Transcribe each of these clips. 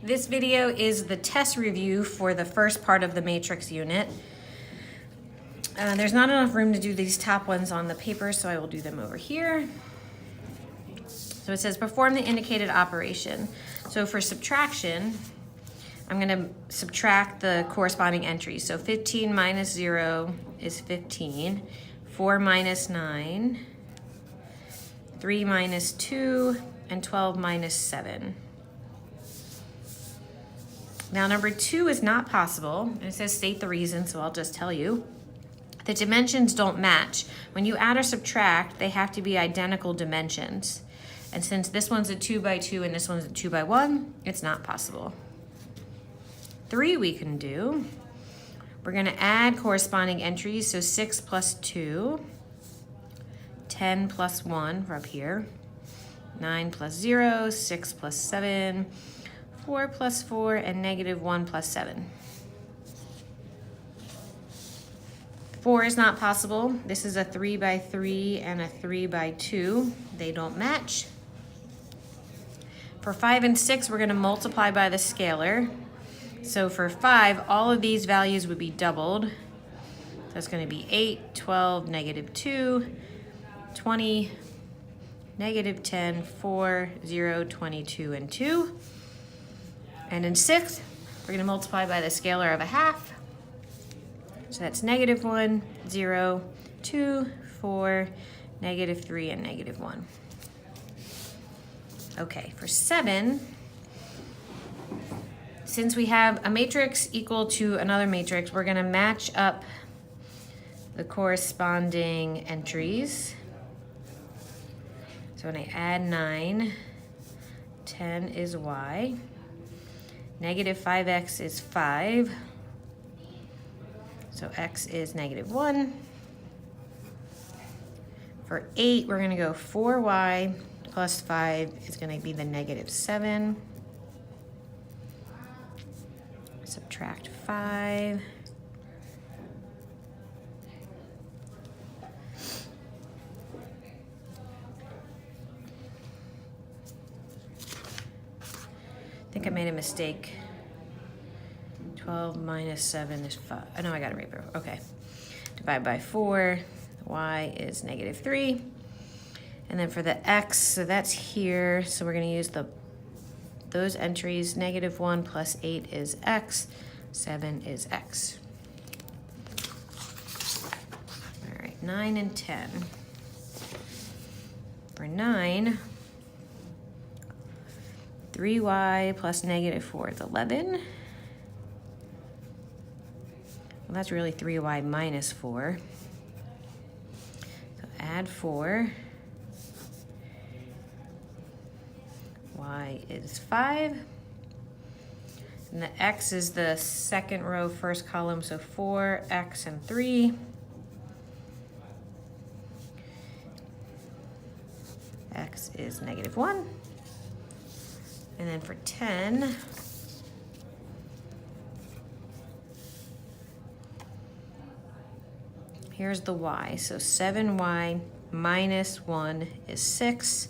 This video is the test review for the first part of the matrix unit. There's not enough room to do these top ones on the paper, so I will do them over here. So it says perform the indicated operation. So for subtraction, I'm going to subtract the corresponding entries. So 15 minus 0 is 15. 4 minus 9. 3 minus 2. And 12 minus 7. Now number 2 is not possible. And it says state the reason, so I'll just tell you. The dimensions don't match. When you add or subtract, they have to be identical dimensions. And since this one's a 2 by 2 and this one's a 2 by 1, it's not possible. 3 we can do. We're gonna add corresponding entries, so 6 plus 2, 10 plus 1 for up here, 9 plus 0, 6 plus 7, 4 plus 4, and negative 1 plus 7. 4 is not possible. This is a 3 by 3 and a 3 by 2. They don't match. For 5 and 6, we're going to multiply by the scalar. So for 5, all of these values would be doubled. So it's going to be 8, 12, negative 2, 20, negative 10, 4, 0, 22, and 2. And in 6, we're going to multiply by the scalar of a half. So that's negative 1, 0, 2, 4, negative 3, and negative 1. Okay, for 7, since we have a matrix equal to another matrix, we're going to match up the corresponding entries. So when I add 9, 10 is y. Negative 5x is 5. So x is negative 1. For 8, we're going to go 4y plus 5 is going to be the negative 7. Subtract 5. I think I made a mistake. 12 minus 7 is 5. Oh, no, I got it right. Okay. Divide by 4. Y is negative 3. And then for the x, so that's here. So we're going to use those entries. Negative 1 plus 8 is x. 7 is x. All right, 9 and 10. For 9, 3y plus negative 4 is 11. Well, that's really 3y minus 4. So add 4. Y is 5. And the x is the second row, first column, so 4, x, and 3. X is negative 1. And then for 10, here's the y. So 7y minus 1 is 6.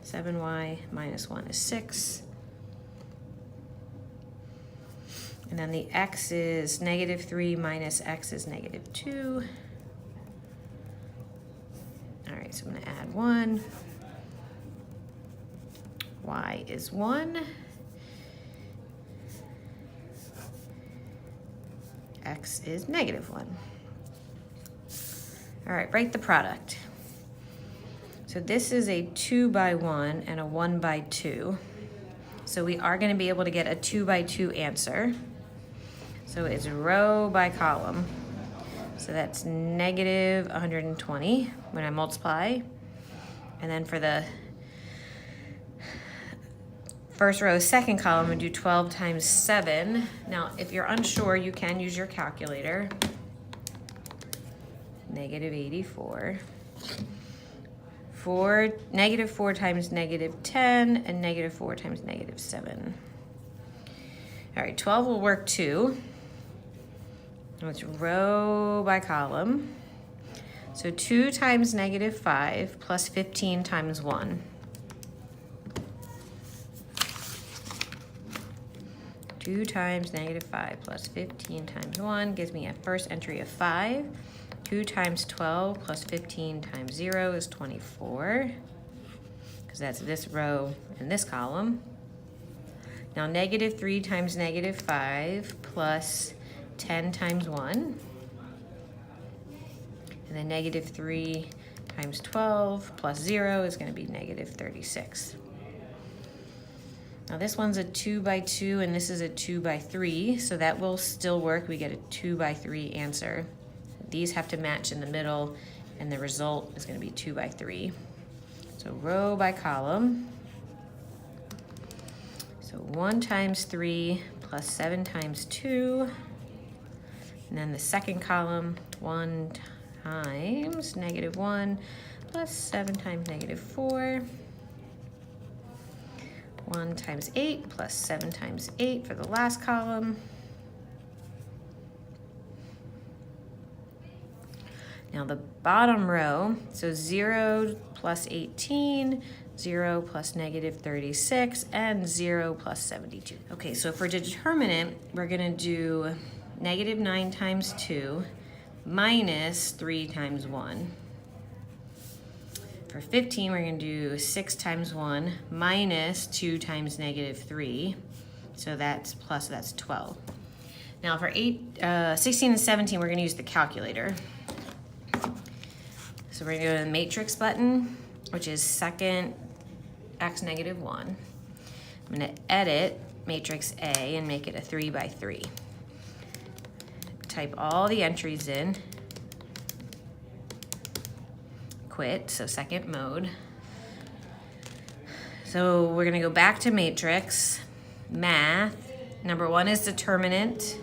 7y minus 1 is 6. And then the x is negative 3 minus x is negative 2. All right, so I'm going to add 1. Y is 1. X is negative 1. All right, write the product. So this is a 2 by 1 and a 1 by 2. So we are going to be able to get a 2 by 2 answer. So it's row by column. So that's negative 120 when I multiply. And then for the first row, second column, we do 12 times 7. Now, if you're unsure, you can use your calculator. Negative 84. Negative 4 times negative 10, and negative 4 times negative 7. All right, 12 will work too. It's row by column. So 2 times negative 5 plus 15 times 1. 2 times -5 plus 15 times 1 gives me a first entry of 5. 2 times 12 plus 15 times 0 is 24, because that's this row and this column. Now -3 times -5 plus 10 times 1. And then -3 times 12 plus 0 is going to be -36. Now this one's a 2 by 2 and this is a 2 by 3, so that will still work. We get a 2 by 3 answer. These have to match in the middle, and the result is going to be 2 by 3. So row by column. So 1 times 3 plus 7 times 2. And then the second column, 1 times -1 plus 7 times -4. 1 times 8 plus 7 times 8 for the last column. Now the bottom row, so 0 plus 18, 0 plus -36, and 0 plus 72. Okay, so for determinant, we're gonna do -9 times 2 minus 3 times 1. For 15, we're gonna do 6 times 1 minus 2 times -3. So that's 12. Now for 16 and 17, we're gonna use the calculator. So we're gonna go to the matrix button, which is second x -1. I'm gonna edit matrix A and make it a 3 by 3. Type all the entries in. Quit, so second mode. So we're gonna go back to matrix, math. Number 1 is determinant.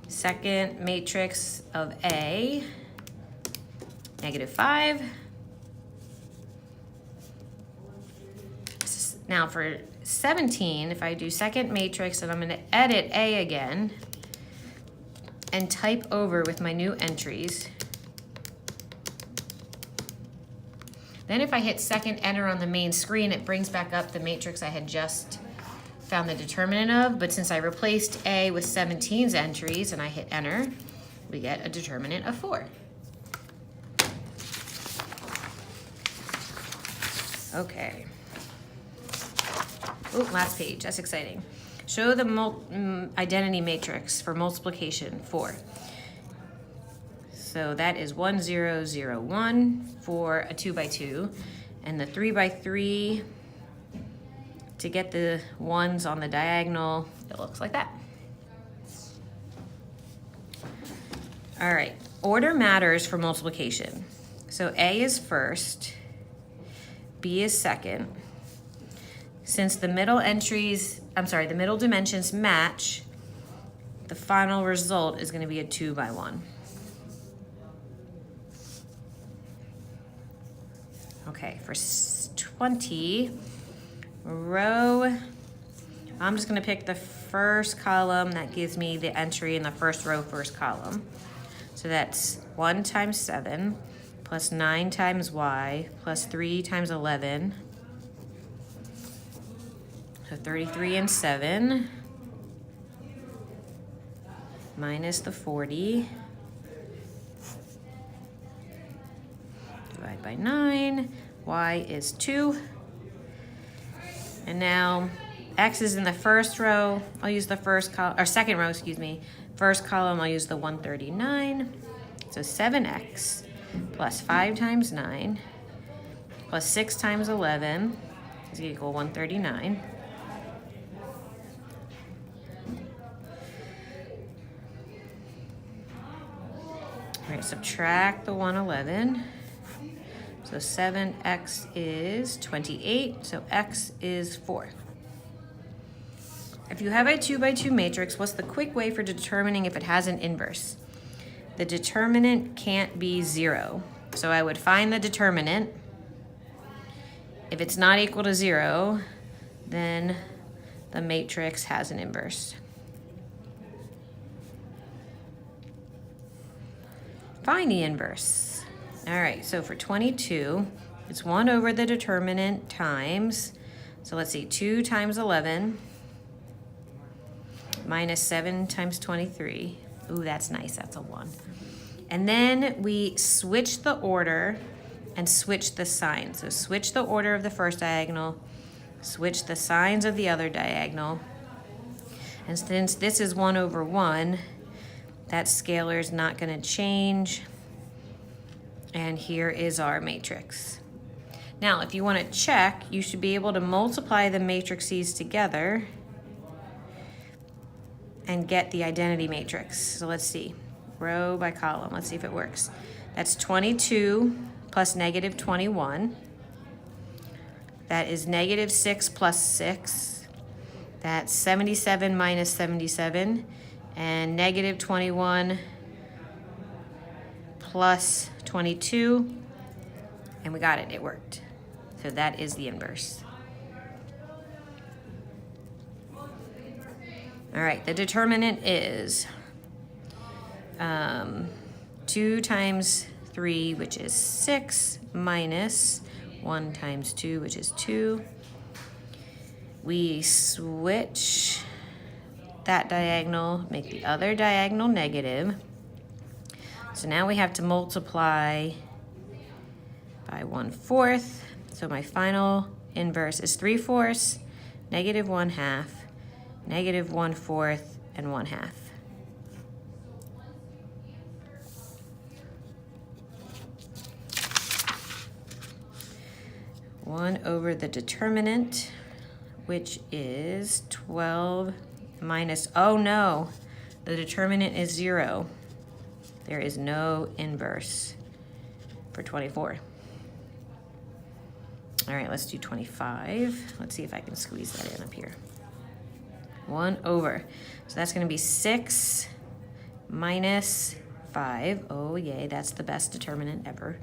Second matrix of A, -5. Now for 17, if I do second matrix, and I'm gonna edit A again and type over with my new entries. Then if I hit second enter on the main screen, it brings back up the matrix I had just found the determinant of, but since I replaced A with 17's entries and I hit enter, we get a determinant of 4. Okay. Oh, last page, that's exciting. Show the identity matrix for multiplication, 4. So that is 1, 0, 0, 1 for a 2 by 2. And the 3 by 3, to get the ones on the diagonal, it looks like that. All right, order matters for multiplication. So A is first, B is second. Since the middle the middle dimensions match, the final result is going to be a 2 by 1. Okay, for 20, row, I'm just going to pick the first column that gives me the entry in the first row, first column. So that's 1 times 7 plus 9 times y plus 3 times 11. So 33 and 7 minus the 40. Divide by 9. Y is 2. And now x is in the first row. I'll use the first column, or second row, excuse me. First column, I'll use the 139. So 7x plus 5 times 9 plus 6 times 11 is equal 139. All right, subtract the 111. So 7x is 28, so x is 4. If you have a 2 by 2 matrix, what's the quick way for determining if it has an inverse? The determinant can't be 0. So I would find the determinant. If it's not equal to 0, then the matrix has an inverse. Find the inverse. All right, so for 22, it's 1 over the determinant times, so let's see, 2 times 11 minus 7 times 23. Ooh, that's nice, that's a 1. And then we switch the order and switch the sign. So switch the order of the first diagonal, switch the signs of the other diagonal. And since this is 1 over 1, that scalar is not going to change. And here is our matrix. Now, if you want to check, you should be able to multiply the matrices together and get the identity matrix. So let's see, row by column. Let's see if it works. That's 22 plus negative 21. That is negative 6 plus 6. That's 77 minus 77. And negative 21 plus 22. And we got it, it worked. So that is the inverse. All right, the determinant is 2 times 3, which is 6, minus 1 times 2, which is 2. We switch that diagonal, make the other diagonal negative. So now we have to multiply by 1/4. So my final inverse is 3/4, negative 1/2, negative 1/4, and 1/2. One over the determinant, which is 12 minus, oh no, the determinant is 0. There is no inverse for 24. All right, let's do 25. Let's see if I can squeeze that in up here. 1 over. So that's going to be 6 minus 5. Oh, yay, that's the best determinant ever.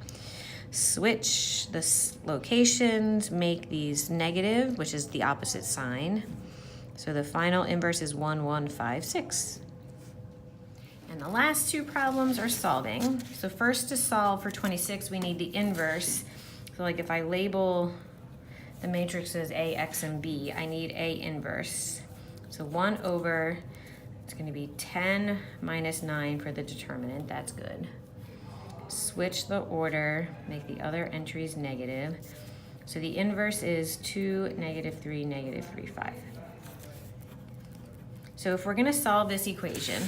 Switch the locations, make these negative, which is the opposite sign. So the final inverse is 1, 1, 5, 6. And the last two problems are solving. So first, to solve for 26, we need the inverse. So like if I label the matrices A, X, and B, I need A inverse. So 1 over, it's going to be 10 minus 9 for the determinant. That's good. Switch the order, make the other entries negative. So the inverse is 2, negative 3, negative 3, 5. So if we're going to solve this equation,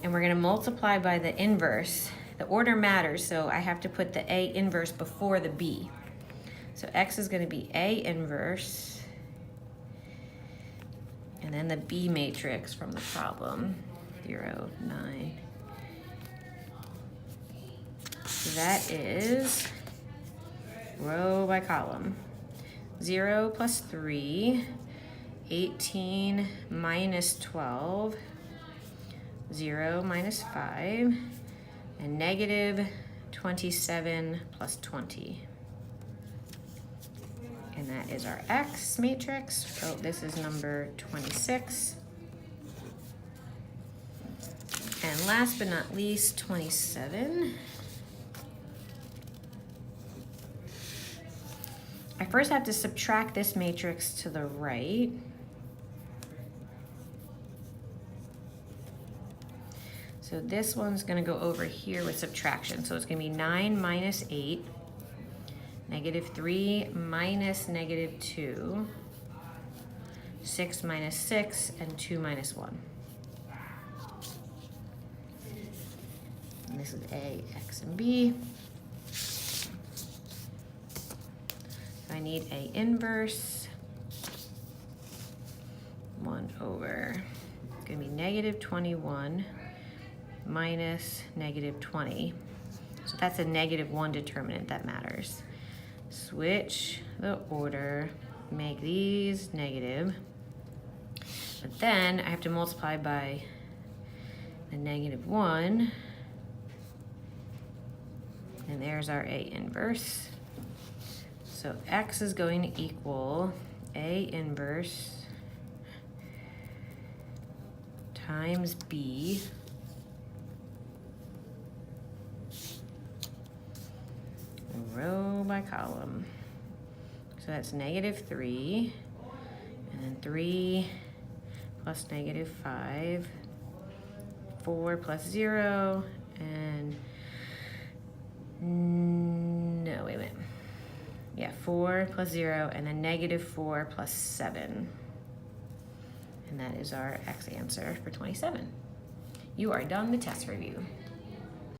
and we're going to multiply by the inverse, the order matters, so I have to put the A inverse before the B. So X is going to be A inverse, and then the B matrix from the problem, 0, 9. So that is row by column. 0 plus 3, 18 minus 12, 0 minus 5, and negative 27 plus 20. And that is our X matrix. So this is number 26. And last but not least, 27. I first have to subtract this matrix to the right. So this one's going to go over here with subtraction. So it's going to be 9 minus 8, negative 3 minus negative 2, 6 minus 6, and 2 minus 1. And this is A, X, and B. So I need A inverse. 1 over, it's going to be negative 21 minus negative 20. So that's a negative 1 determinant that matters. Switch the order, make these negative. But then I have to multiply by the negative 1. And there's our A inverse. So X is going to equal A inverse times B row by column. So that's negative 3, and then 3 plus negative 5, 4 plus 0, and no, wait a minute. Yeah, 4 plus 0, and then negative 4 plus 7. And that is our X answer for 27. You are done the test review.